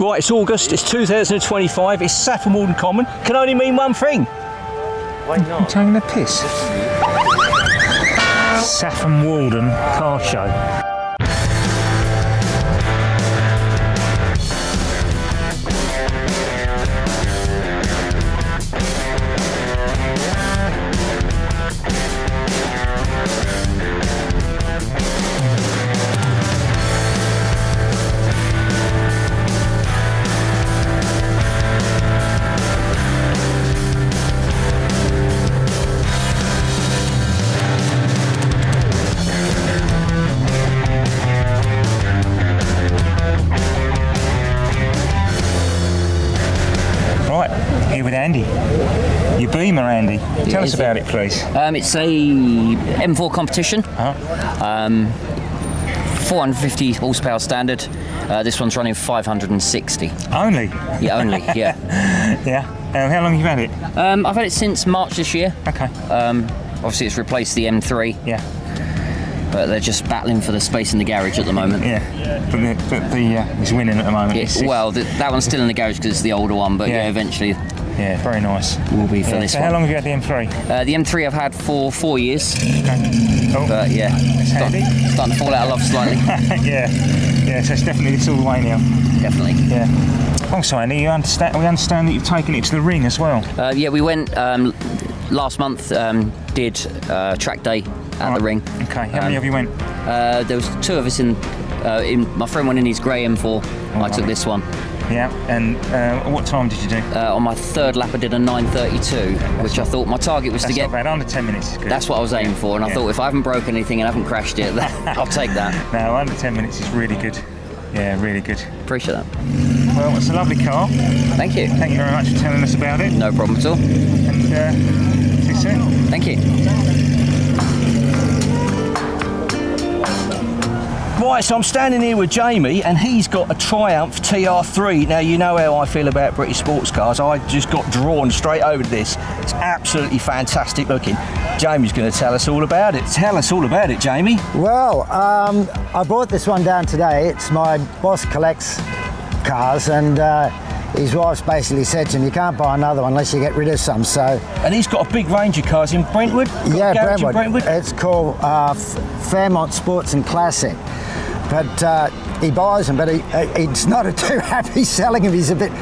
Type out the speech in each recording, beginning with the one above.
Right, it's August, it's 2025, it's Saffron Walden Common. Can only mean one thing. Why not? I'm taking a piss. Saffron Walden Car Show. Here with Andy, your Beamer, Andy. Tell us about it, please. It's a M4 competition, 450 horsepower standard. This one's running 560. Only? Yeah, only, yeah. Yeah. How long have you had it? I've had it since March this year. Okay. Obviously it's replaced the M3. Yeah. But they're just battling for the space in the garage at the moment. Yeah, but it's winning at the moment. Yeah, well, that one's still in the garage because it's the older one, but yeah, eventually. Yeah, very nice. Will be for this so one. How long have you had the M3? The M3 I've had for 4 years. Okay. Oh, but yeah, starting to fall out of love slightly. Yeah, so it's definitely it's all the way now. Definitely. Yeah. Also, Andy, we understand that you've taken it to the ring as well. Yeah, we went last month. Did track day at the ring. Okay. How many of you went? There was 2 of us in. My friend went in his grey M4. I took this one. Yeah, and what time did you do? On my 3rd lap I did a 9:32, which I thought my target was to get... That's not bad, under 10 minutes is good. That's what I was aiming for, and I thought if I haven't broken anything and haven't crashed it, then I'll take that. No, under 10 minutes is really good. Yeah, really good. Appreciate that. Well, it's a lovely car. Thank you. Thank you very much for telling us about it. No problem at all. And see you soon. Thank you. Right, so I'm standing here with Jamie and he's got a Triumph TR3. Now, you know how I feel about British sports cars. I just got drawn straight over to this. It's absolutely fantastic looking. Jamie's going to tell us all about it. Tell us all about it, Jamie. Well, I brought this one down today. It's my boss collects cars and his wife's basically said to him, you can't buy another one unless you get rid of some, so... And he's got a big range of cars in Brentwood? Yeah, Brentwood. It's called Fairmont Sports and Classic. But he buys them, but he's not too happy selling them. He's a bit...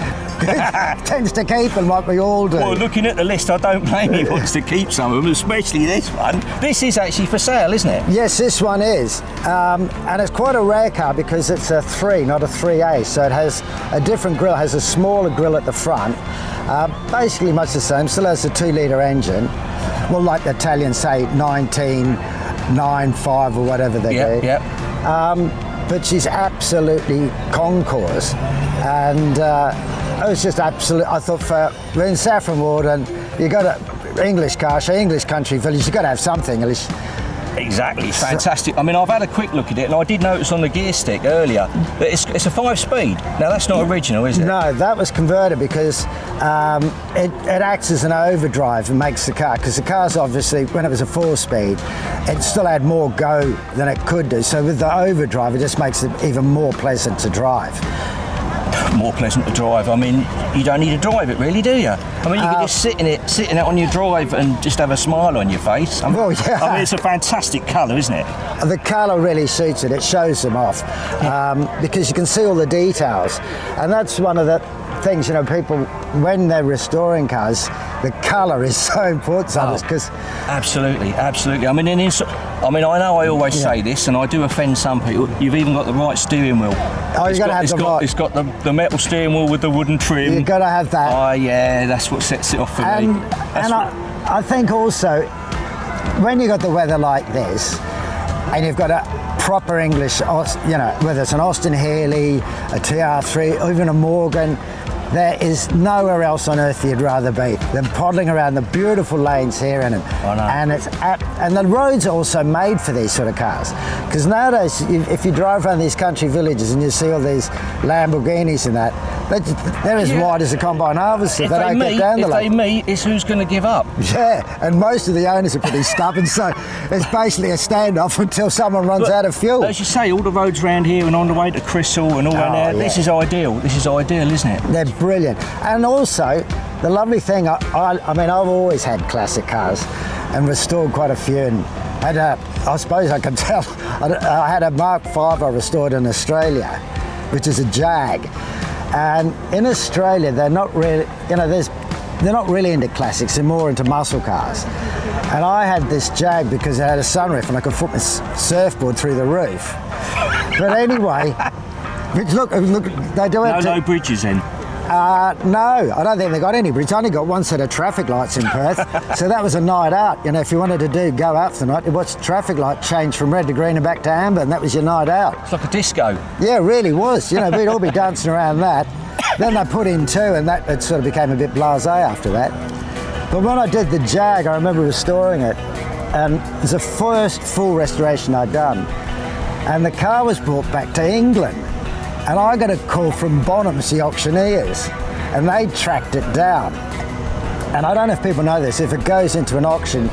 tends to keep them like we all do. Well, looking at the list, I don't blame him. He wants to keep some of them, especially this one. This is actually for sale, isn't it? Yes, this one is. And it's quite a rare car because it's a 3, not a 3A. So it has a different grille, has a smaller grille at the front. Basically much the same, still has a 2-litre engine. Well, like the Italians say, 1995 or whatever they do. Yep. But she's absolutely concourse. And it was just absolute. I thought we're in Saffron Walden, you got a English car show, English country village, you got to have something. Exactly, fantastic. I mean, I've had a quick look at it and I did notice on the gear stick earlier that it's a 5-speed. Now, that's not original, is it? No, that was converted because it acts as an overdrive and makes the car, because the car's obviously, when it was a 4-speed, it still had more go than it could do. So with the overdrive, it just makes it even more pleasant to drive. More pleasant to drive. I mean, you don't need to drive it, really, do you? I mean, you can just sit in it on your drive and just have a smile on your face. Well, yeah. I mean, it's a fantastic colour, isn't it? The colour really suits it. It shows them off because you can see all the details, and that's one of the things, you know, people, when they're restoring cars, the colour is so important to us because... Absolutely. I mean, I know I always say this, and I do offend some people. You've even got the right steering wheel. Oh, you've got to have the right... It's got the metal steering wheel with the wooden trim. You've got to have that. Oh, yeah, that's what sets it off for me. I think also, when you've got the weather like this, and you've got a proper English, you know, whether it's an Austin Healey, a TR3, or even a Morgan, there is nowhere else on earth you'd rather be than poddling around the beautiful lanes here in them. I know. And the roads are also made for these sort of cars. Because nowadays, if you drive around these country villages and you see all these Lamborghinis and that, They're as wide as a combine harvester. They don't get down the If they meet, it's who's going to give up. Yeah, and most of the owners are pretty stubborn, so it's basically a standoff until someone runs out of fuel. As you say, all the roads around here and on the way to Crystal and all around there, this is ideal. This is ideal, isn't it? They're brilliant. And also, the lovely thing, I mean, I've always had classic cars and restored quite a few. And I suppose I can tell, I had a Mark V I restored in Australia, which is a Jag. And in Australia, they're not really, they're not really into classics, they're more into muscle cars. And I had this Jag because it had a sunroof and I could put my surfboard through the roof. But anyway, look, they do it. No bridges then? No, I don't think they got any bridges. I only got one set of traffic lights in Perth. So that was a night out. If you wanted to go out for the night, you watch the traffic light change from red to green and back to amber, and that was your night out. It's like a disco. Yeah, it really was. We'd all be dancing around that. Then they put in two, and it sort of became a bit blasé after that. But when I did the Jag, I remember restoring it, and it was the first full restoration I'd done. And the car was brought back to England. And I got a call from Bonhams, the auctioneers, and they tracked it down. And I don't know if people know this, if it goes into an auction,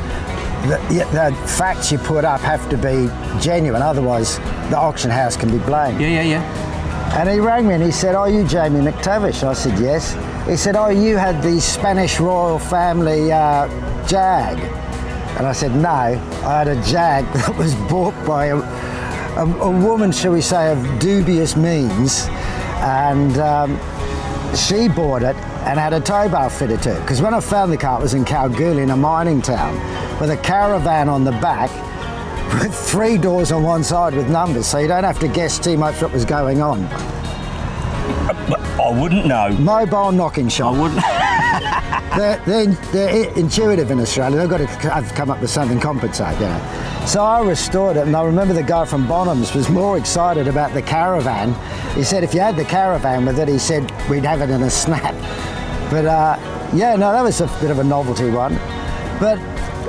the facts you put up have to be genuine, otherwise the auction house can be blamed. Yeah. And he rang me and he said, "Are you Jamie McTavish?" I said, "Yes." He said, "Oh, you had the Spanish royal family Jag." And I said, "No, I had a Jag that was bought by a woman, shall we say, of dubious means, and she bought it and had a tow bar fitted to it. Because when I found the car, it was in Kalgoorlie, in a mining town, with a caravan on the back, with 3 doors on one side with numbers, so you don't have to guess too much what was going on. I wouldn't know. Mobile knocking shop. I wouldn't. They're intuitive in Australia. They've got to have come up with something compensate, So I restored it, and I remember the guy from Bonhams was more excited about the caravan. He said if you had the caravan with it, he said we'd have it in a snap. But that was a bit of a novelty one. But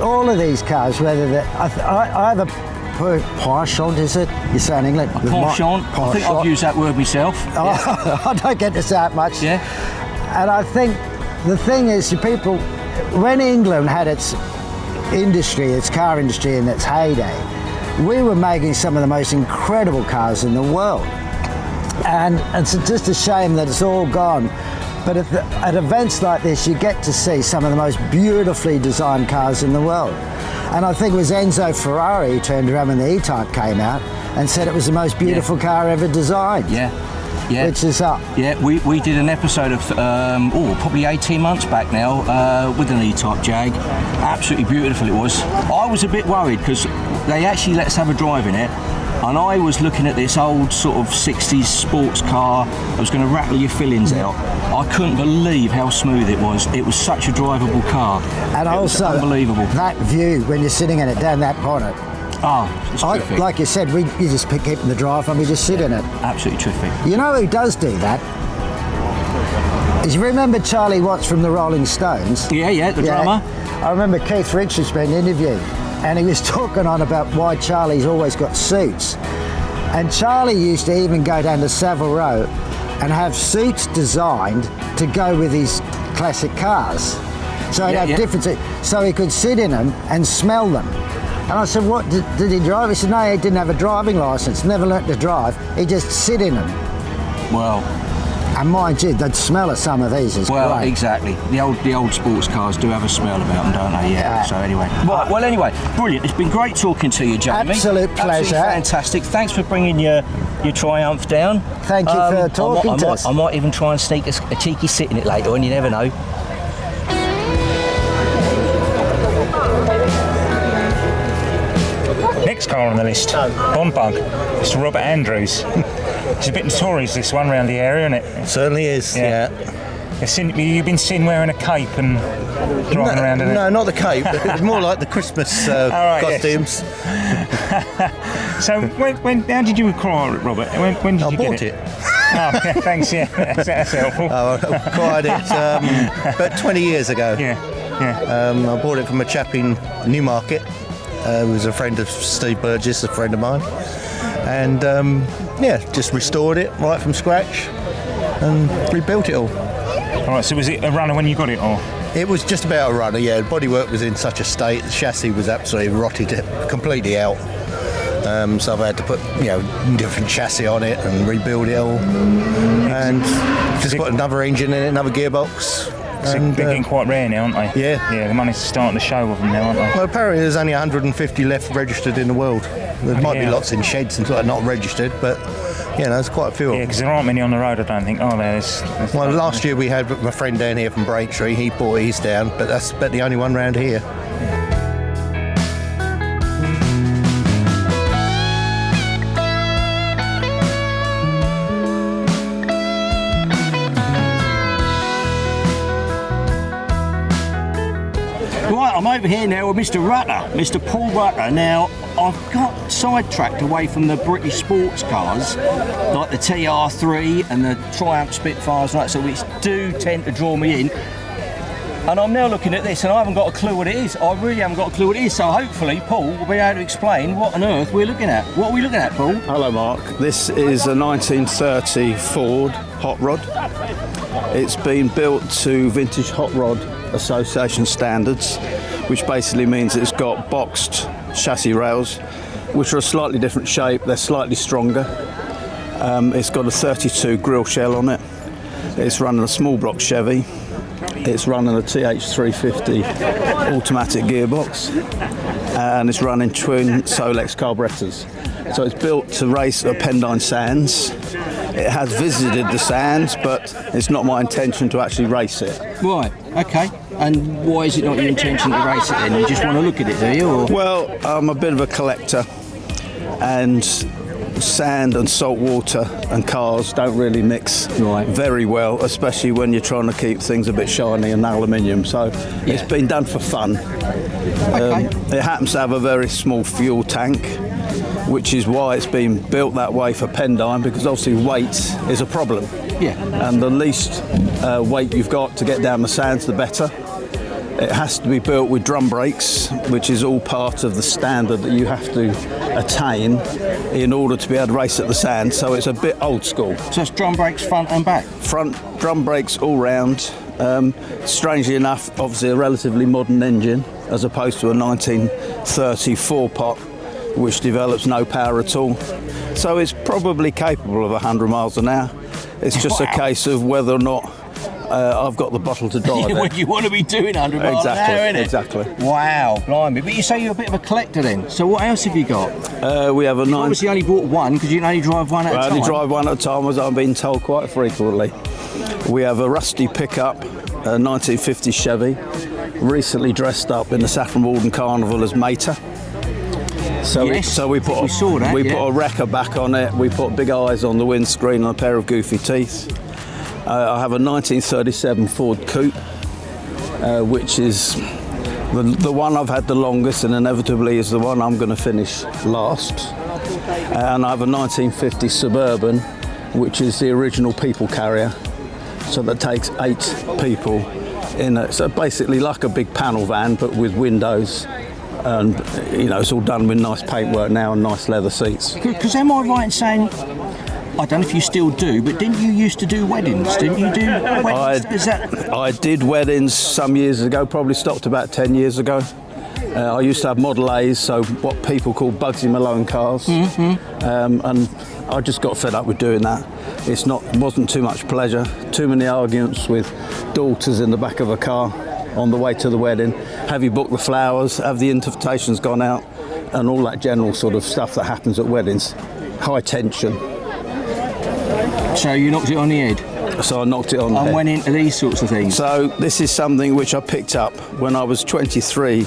all of these cars, whether I have a Porsche, is it? You say in England? Porsche. I think I've used that word myself. Yeah. I don't get to say it much. Yeah. And I think the thing is, people, when England had its industry, its car industry in its heyday, we were making some of the most incredible cars in the world. And it's just a shame that it's all gone. But at events like this, you get to see some of the most beautifully designed cars in the world. And I think it was Enzo Ferrari who turned around when the E-Type came out and said it was the most beautiful car ever designed. Yeah. Which is up. Yeah, we did an episode of, probably 18 months back now, with an E-Type Jag. Absolutely beautiful it was. I was a bit worried because they actually let us have a drive in it. And I was looking at this old sort of 60s sports car. I was going to rattle your fillings out. I couldn't believe how smooth it was. It was such a drivable car. And it also, was unbelievable. That view when you're sitting in it down that bonnet. Oh, it's terrific. Like you said, you just keep in the drive and we just sit in it. Absolutely terrific. You know who does do that? Is you remember Charlie Watts from the Rolling Stones? Yeah, the drummer. I remember Keith Richards being interviewed, and he was talking on about why Charlie's always got suits. And Charlie used to even go down to Savile Row and have suits designed to go with his classic cars. So he'd have different suits, so he could sit in them and smell them. And I said, what, did he drive? He said, no, he didn't have a driving licence, never learnt to drive. He just sit in them. Well. And mind you, the smell of some of these is great. Exactly. The old sports cars do have a smell about them, don't they? Yeah. So anyway. Well, anyway, brilliant. It's been great talking to you, Jamie. Absolute pleasure. Absolutely fantastic. Thanks for bringing your Triumph down. Thank you for talking to us. I might even try and sneak a cheeky sit in it later on, you never know. Next car on the list, Bond Bug. Mr. Robert Andrews. It's a bit notorious, this one, around the area, isn't it? Certainly is, yeah. You've been seen wearing a cape and driving around in it? No, not the cape. It's more like the Christmas costumes. Yes. So, how did you acquire it, Robert? When did you get it? Oh, yeah, thanks, that's helpful. I acquired it about 20 years ago. Yeah. I bought it from a chap in Newmarket. Who was a friend of Steve Burgess, a friend of mine. And just restored it right from scratch. and rebuilt it all. All right, so was it a runner when you got it, or? It was just about a runner, yeah. The bodywork was in such a state, the chassis was absolutely rotted completely out. So I've had to put, different chassis on it and rebuild it all. And just put another engine in it, another gearbox. They're getting quite rare now, aren't they? Yeah. Yeah, the money's starting to show of them now, aren't they? Well, apparently there's only 150 left registered in the world. There might be lots in sheds and not registered, but there's quite a few. Yeah, because there aren't many on the road, I don't think. Oh, there's well, last year we had my friend down here from Braintree. He brought his down, but that's about the only one round here. Right, I'm over here now with Mr. Rutter, Mr. Paul Rutter. Now, I've got sidetracked away from the British sports cars, like the TR3 and the Triumph Spitfires, like so, which do tend to draw me in. And I'm now looking at this, and I haven't got a clue what it is. I really haven't got a clue what it is. So hopefully, Paul will be able to explain what on earth we're looking at. What are we looking at, Paul? Hello, Mark. This is a 1930 Ford hot rod. It's been built to Vintage Hot Rod Association standards, which basically means it's got boxed chassis rails, which are a slightly different shape. They're slightly stronger. It's got a 32 grille shell on it. It's running a small block Chevy. It's running a TH350 automatic gearbox, and it's running twin Solex carburetors. So it's built to race at Pendine Sands. It has visited the sands, but it's not my intention to actually race it. Right, okay. And why is it not your intention to race it then? You just want to look at it, do you? Or? Well, I'm a bit of a collector, and sand and salt water and cars don't really mix very well, especially when you're trying to keep things a bit shiny and aluminium. So it's been done for fun. Okay. It happens to have a very small fuel tank, which is why it's been built that way for Pendine, because obviously weight is a problem. Yeah. And the least weight you've got to get down the sands, the better. It has to be built with drum brakes, which is all part of the standard that you have to attain in order to be able to race at the sand. So it's a bit old school. So it's drum brakes front and back? Front drum brakes all round. Strangely enough, obviously a relatively modern engine, as opposed to a 1930 4-pot, which develops no power at all. So it's probably capable of 100 miles an hour. It's just a case of whether or not I've got the bottle to drive it. You want to be doing 100 miles an hour, innit? Exactly. Wow, blimey. But you say you're a bit of a collector then. So what else have you got? We have a You obviously only bought one, because you can only drive one at a time. I only drive one at a time, as I've been told quite frequently. We have a rusty pickup, a 1950 Chevy, recently dressed up in the Saffron Walden Carnival as Mater. So we put a wrecker back on it. We put big eyes on the windscreen and a pair of goofy teeth. I have a 1937 Ford Coupe, which is the one I've had the longest, and inevitably is the one I'm going to finish last. And I have a 1950 Suburban, which is the original people carrier. So that takes 8 people in it. So basically like a big panel van, but with windows. And it's all done with nice paintwork now and nice leather seats. Because am I right in saying, I don't know if you still do, but didn't you used to do weddings? Didn't you do weddings? I did weddings some years ago, probably stopped about 10 years ago. I used to have Model A's, so what people call Bugsy Malone cars. Mm-hmm. And I just got fed up with doing that. It wasn't too much pleasure. Too many arguments with daughters in the back of a car on the way to the wedding. Have you booked the flowers? Have the invitations gone out? And all that general sort of stuff that happens at weddings. High tension. So you knocked it on the head? So I knocked it on the head. And went into these sorts of things? So this is something which I picked up when I was 23.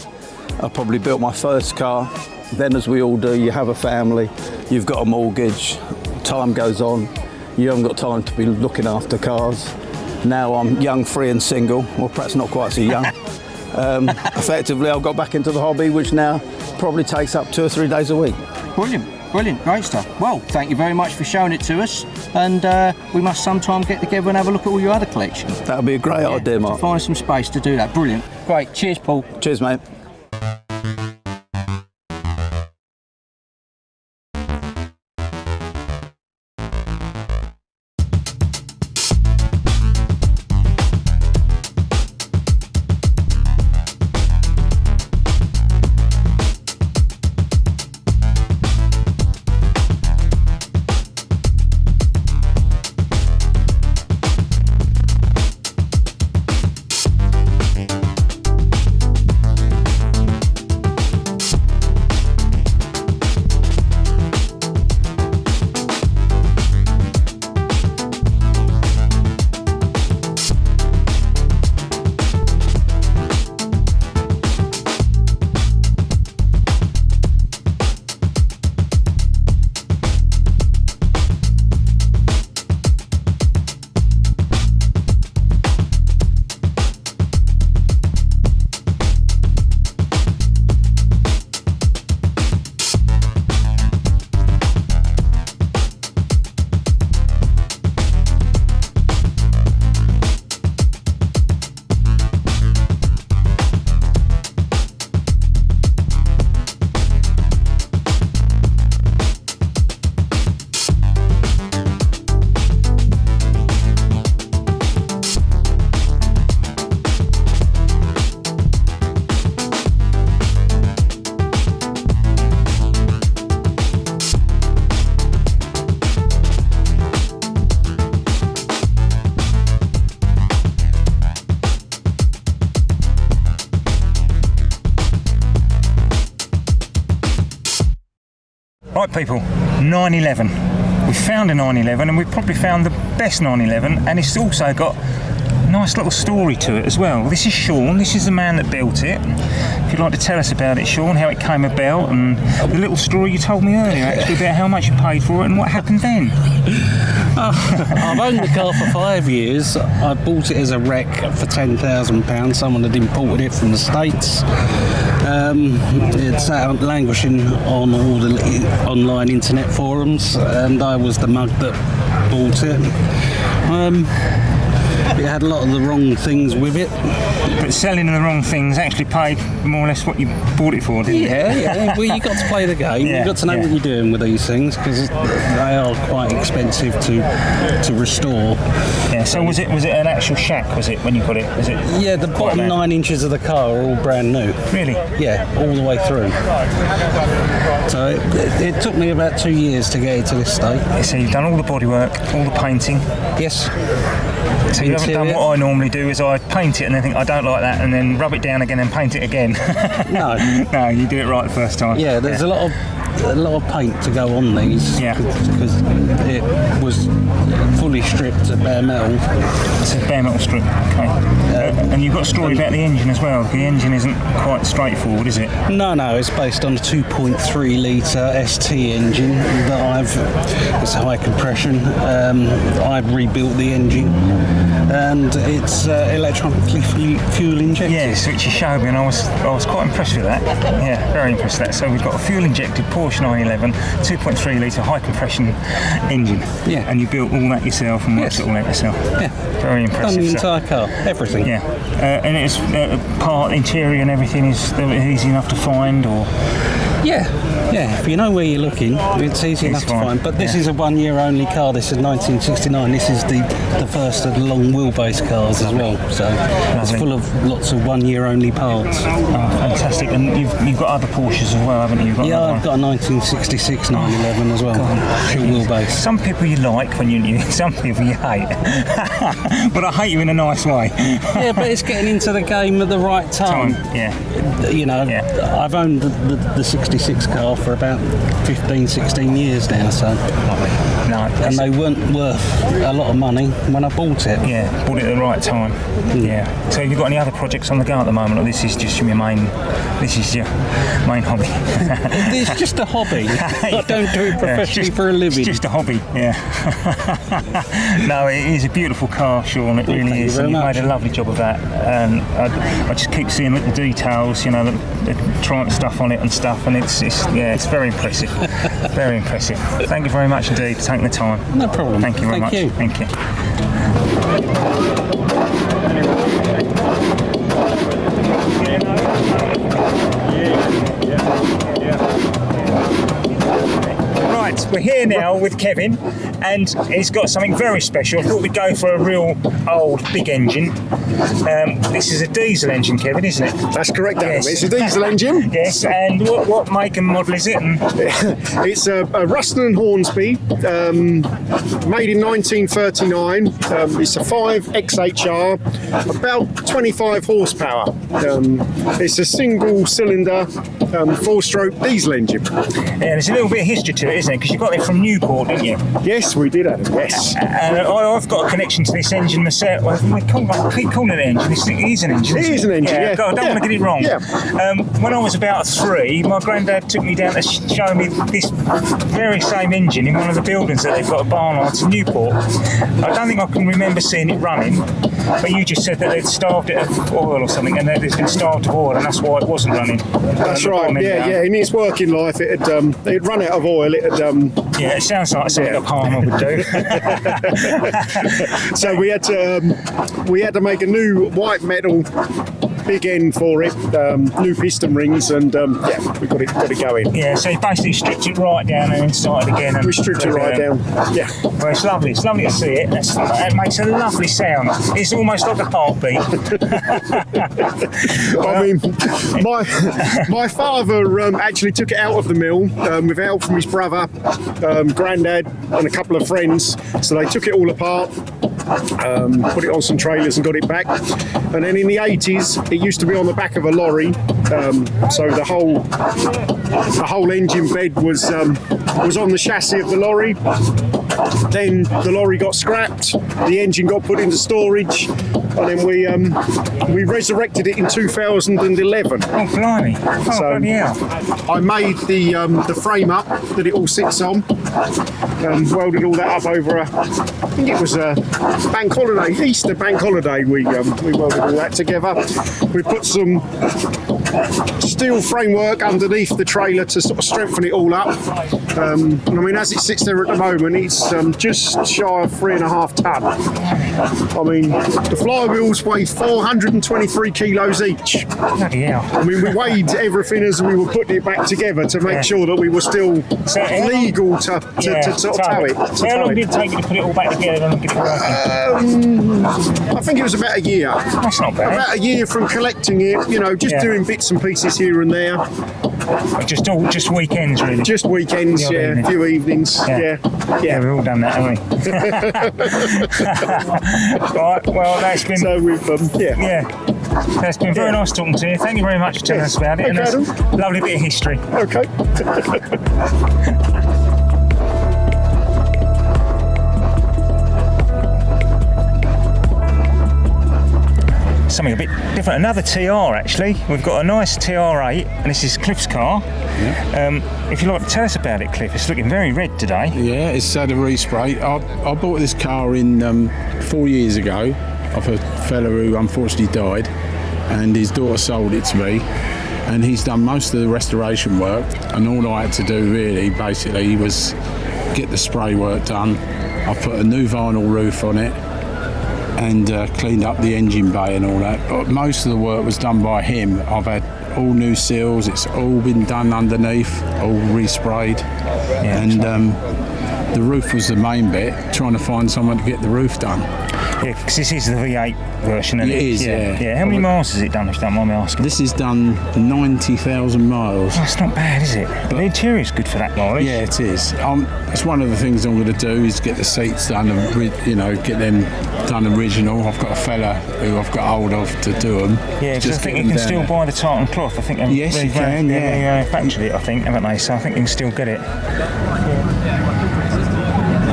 I probably built my first car. Then, as we all do, you have a family, you've got a mortgage, time goes on, you haven't got time to be looking after cars. Now I'm young, free and single, well perhaps not quite so young. Effectively I've got back into the hobby, which now probably takes up 2 or 3 days a week. Brilliant, great stuff. Well, thank you very much for showing it to us, and we must sometime get together and have a look at all your other collection. That would be a great idea, Mark. Find some space to do that. Brilliant. Great, cheers Paul. Cheers mate. Right, people, 911. We found a 911, and we've probably found the best 911, and it's also got a nice little story to it as well. This is Sean. This is the man that built it. If you'd like to tell us about it, Sean, how it came about, and the little story you told me earlier, actually, about how much you paid for it and what happened then. I've owned the car for 5 years. I bought it as a wreck for £10,000. Someone had imported it from the States. It sat out languishing on all the online internet forums, and I was the mug that bought it. It had a lot of the wrong things with it. But selling the wrong things actually paid more or less what you bought it for, didn't it? Yeah. Well, you got to play the game. Yeah, You've got to know what you're doing with these things, because they are quite expensive to restore. Yeah. So was it an actual shack? Was it when you got it? Was it? Yeah, the bottom 9 inches of the car are all brand new. Really? Yeah, all the way through. So it took me about 2 years to get it to this state. So you've done all the bodywork, all the painting. Yes. So you haven't done what I normally do, is I paint it and then think I don't like that, and then rub it down again and paint it again. No. No, you do it right the first time. Yeah, there's a lot of paint to go on these. Yeah. Because it was fully stripped to bare metal. It's a bare metal strip. Okay. And you've got a story about the engine as well. The engine isn't quite straightforward, is it? No, it's based on a 2.3 litre ST engine that it's high compression. I've rebuilt the engine, and it's electronically fuel injected. Yes, which you showed me, and I was quite impressed with that. Yeah, very impressed with that. So we've got a fuel injected Porsche 911, 2.3 litre high compression engine. Yeah. And you built all that yourself and worked it all out yourself. Yeah. Very impressive. Done the stuff. entire car, everything. Yeah. And it's part interior and everything is easy enough to find, or? Yeah. If you know where you're looking, it's easy enough to find. But this is a 1 year only car. This is 1969. This is the first of the long wheelbase cars as well. So it's full of lots of 1 year only parts. Oh, fantastic. And you've got other Porsches as well, haven't you? I've got a 1966 911 as well. Dual wheelbase. Some people you like when you're new, some people you hate. But I hate you in a nice way. Yeah, but it's getting into the game at the right time. Yeah. You know, I've owned the 66 car for about 15, 16 years now, so. No, and they weren't worth a lot of money when I bought it. Yeah, bought it at the right time. Yeah. So have you got any other projects on the go at the moment, or this is just your main hobby? It's just a hobby. I don't do it professionally for a living. It's just a hobby, yeah. No, it is a beautiful car, Sean, it really is. And you've made a lovely job of that. And I just keep seeing little details, you know, the Triumph stuff on it and stuff, and it's very impressive. Very impressive. Thank you very much indeed for taking the time. No problem. Thank you very much. Thank you. Right, we're here now with Kevin, and he's got something very special. I thought we'd go for a real old big engine. This is a diesel engine, Kevin, isn't it? That's correct, Adam. Yes. It's a diesel engine. Yes, and what make and model is it? It's a Ruston and Hornsby, made in 1939. It's a 5XHR, about 25 horsepower. It's a single cylinder, 4-stroke diesel engine. Yeah, there's a little bit of history to it, isn't it? Because you got it from Newport, didn't you? Yes, we did, Adam. Yes. And I've got a connection to this engine myself. I keep calling it an engine. It is an engine. It is an engine, yeah. God, I don't want to get it wrong. Yeah. When I was about 3, my granddad took me down to show me this very same engine in one of the buildings that they've got a barn on to Newport. I don't think I can remember seeing it running, but you just said that they'd starved it of oil or something, and that it's been starved of oil, and that's why it wasn't running. That's right. Yeah. In its working life, it had run out of oil. It had. Yeah, it sounds like something a Palmer would do. So we had to make a new white metal big end for it, new piston rings, and we got it going. Yeah, so you basically stripped it right down and then started again. And we stripped it right down. Yeah. Well, it's lovely. It's lovely to see it. It makes a lovely sound. It's almost like a heartbeat. I mean, my father actually took it out of the mill with help from his brother, granddad, and a couple of friends. So they took it all apart, put it on some trailers and got it back. And then in the 80s, it used to be on the back of a lorry, so the whole engine bed was on the chassis of the lorry. Then the lorry got scrapped, the engine got put into storage, and then we resurrected it in 2011. Oh, blimey. Oh, bloody hell. I made the frame up that it all sits on, welded all that up over I think it was a bank holiday, Easter bank holiday, we welded all that together. We put some steel framework underneath the trailer to sort of strengthen it all up. I mean, as it sits there at the moment, it's just shy of 3.5 ton. I mean, the flywheels weigh 423 kilos each. Bloody hell. I mean, we weighed everything as we were putting it back together to make sure that we were still legal to sort of tow it. So how long did it take you to put it all back together and get it working? I think it was about a year. That's not bad. About a year from collecting it, just doing bits and pieces here and there. Just weekends, really? Just weekends, a few evenings, yeah. Yeah, we've all done that, haven't we? Right, well, that's been... So we've, That's been very nice talking to you. Thank you very much for telling us about it. Okay, and that's a lovely bit of history. Okay. Something a bit different. Another TR, actually. We've got a nice TR8, and this is Cliff's car. Yeah. If you'd like to tell us about it, Cliff, it's looking very red today. Yeah, it's had a respray. I bought this car in 4 years ago off a fella who unfortunately died, and his daughter sold it to me, and he's done most of the restoration work, and all I had to do really, basically, was get the spray work done. I put a new vinyl roof on it, and cleaned up the engine bay and all that. But most of the work was done by him. I've had all new seals, it's all been done underneath, all resprayed. And the roof was the main bit, trying to find someone to get the roof done. Yeah, because this is the V8 version, isn't it? It is, yeah. How many miles has it done, if you don't mind me asking? This has done 90,000 miles. That's not bad, is it? But the interior's good for that mileage. Yeah, it is. It's one of the things I'm going to do is get the seats done, and get them done original. I've got a fella who I've got hold of to do them. Yeah, because I think you can still buy the tartan cloth. I think yes, you can. They manufactured it, I think, haven't they? So I think you can still get it.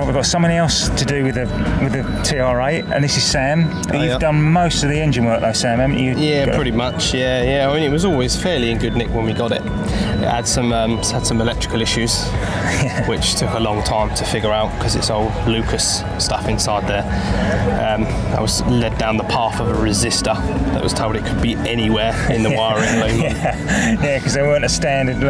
We've got something else to do with the TR8, and this is Sam. You've done most of the engine work though, Sam, haven't you? Yeah, pretty much. Yeah. I mean, it was always fairly in good nick when we got it. It had some electrical issues, which took a long time to figure out because it's old Lucas stuff inside there. I was led down the path of a resistor that was told it could be anywhere in the wiring loom. Yeah, because they weren't a standard.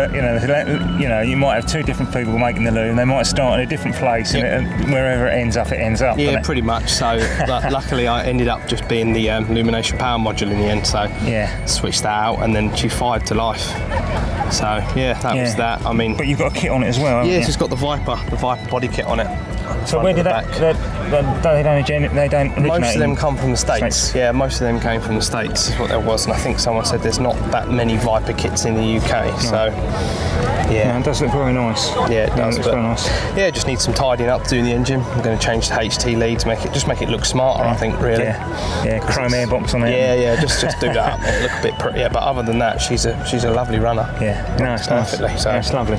You might have two different people making the loom. They might start in a different place, and wherever it ends up, it ends up. Yeah, pretty much. So, but luckily, I ended up just being the illumination power module in the end. So, switched that out, and then she fired to life. So, that was that. I mean, but you've got a kit on it as well. Yeah, it's got the Viper body kit on it. So where did they don't originate? Most of them come from the States. Yeah, most of them came from the States, is what there was. And I think someone said there's not that many Viper kits in the UK. No. So, it does look very nice. Yeah, it does. It looks very nice. Yeah, it just needs some tidying up to do the engine. I'm going to change the HT leads, make it look smarter. I think really. Yeah, chrome airbox on it. Yeah, just do that, make it look a bit prettier. But other than that, she's a lovely runner. Yeah, it's perfectly. Nice. So it's lovely.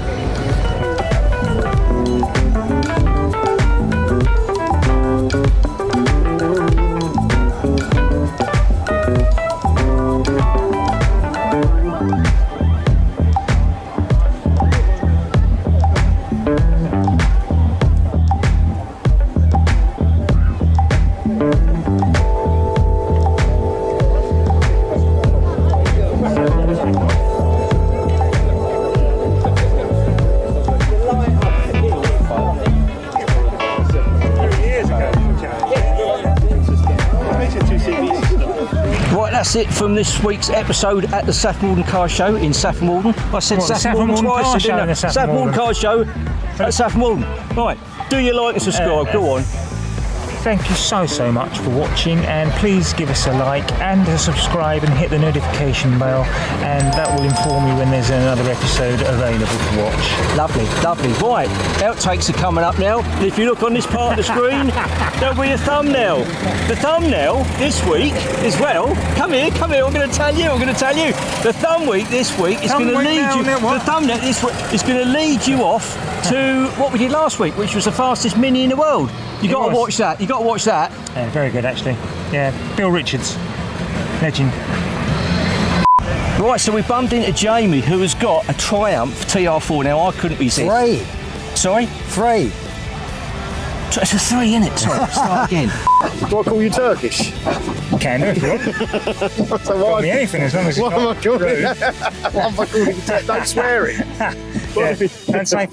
That's it from this week's episode at the Saffron Walden Car Show in Saffron Walden. I said Saffron Walden twice, didn't I? Saffron Walden Car Show at Saffron Walden. Right, do your like and subscribe. Go on. thank you so much for watching, and please give us a like and a subscribe and hit the notification bell, and that will inform you when there's another episode available to watch. Lovely, lovely. Right, outtakes are coming up now. If you look on this part of the screen, there'll be a thumbnail. The thumbnail this week as well. Come here, I'm going to tell you. The thumb week this week is going to lead you. The thumbnail this week is going to lead you off to what we did last week, which was the fastest Mini in the world. You got to watch that. Yeah, very good actually. Yeah, Bill Richards, legend. Right, so we bumped into Jamie, who has got a Triumph TR4. Now I couldn't resist. 3. Sorry? 3. It's a 3, isn't it? Sorry, start again. Do I call you Turkish? Can do if you want. So Call me anything as long as it's What am I not calling rude. What am I calling you? Don't swear it. Yeah, don't say fuck